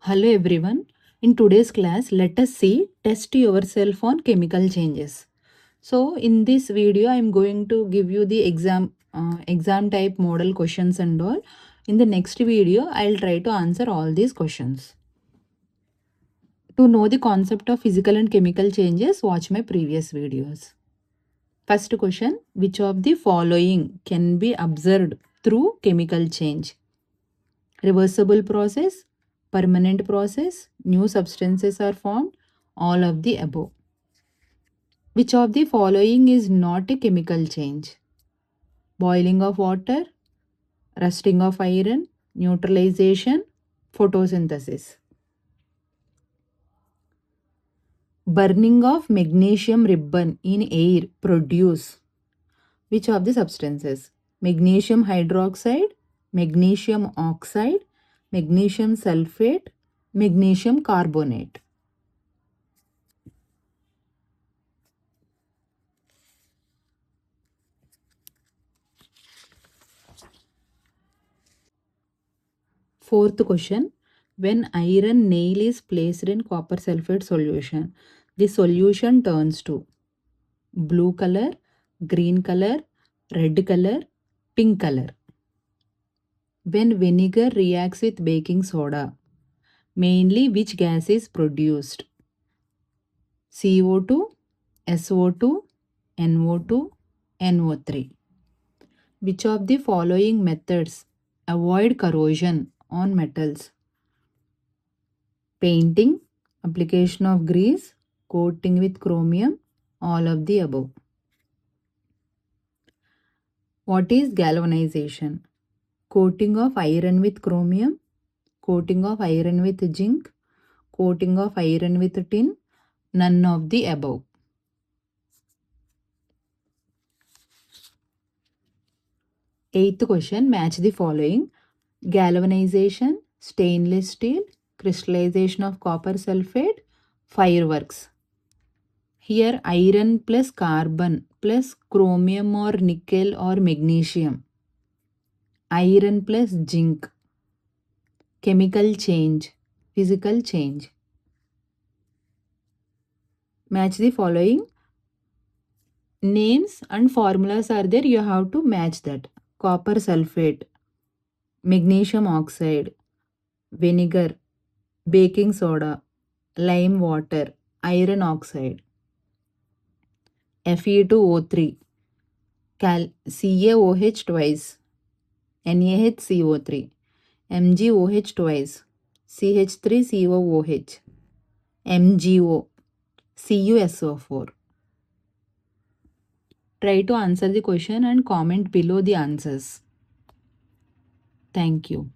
Hello everyone. In today's class, let us see test yourself on chemical changes. So in this video, I am going to give you the exam type model questions and all. In the next video, I'll try to answer all these questions. To know the concept of physical and chemical changes, watch my previous videos. First question, which of the following can be observed through chemical change? Reversible process, permanent process, new substances are formed, all of the above. Which of the following is not a chemical change? Boiling of water, rusting of iron, neutralization, photosynthesis. Burning of magnesium ribbon in air produce which of the substances? Magnesium hydroxide, magnesium oxide, magnesium sulfate, magnesium carbonate. Fourth question, when iron nail is placed in copper sulfate solution, the solution turns to blue color, green color, red color, pink color. When vinegar reacts with baking soda, mainly which gas is produced? CO2, SO2, NO2, NO3. Which of the following methods avoid corrosion on metals? Painting, application of grease, coating with chromium, all of the above. What is galvanization? Coating of iron with chromium, coating of iron with zinc, coating of iron with tin, none of the above. Eighth question, match the following. Galvanization, stainless steel, crystallization of copper sulfate, fireworks. Here iron plus carbon plus chromium or nickel or magnesium. Iron plus zinc. Chemical change, physical change. Match the following. Names and formulas are there, you have to match that. Copper sulfate, magnesium oxide, vinegar, baking soda, lime water, iron oxide. Fe2O3, CaOH twice, NaHCO3, MgOH twice, CH3COOH, MgO, CuSO4. Try to answer the question and comment below the answers. Thank you.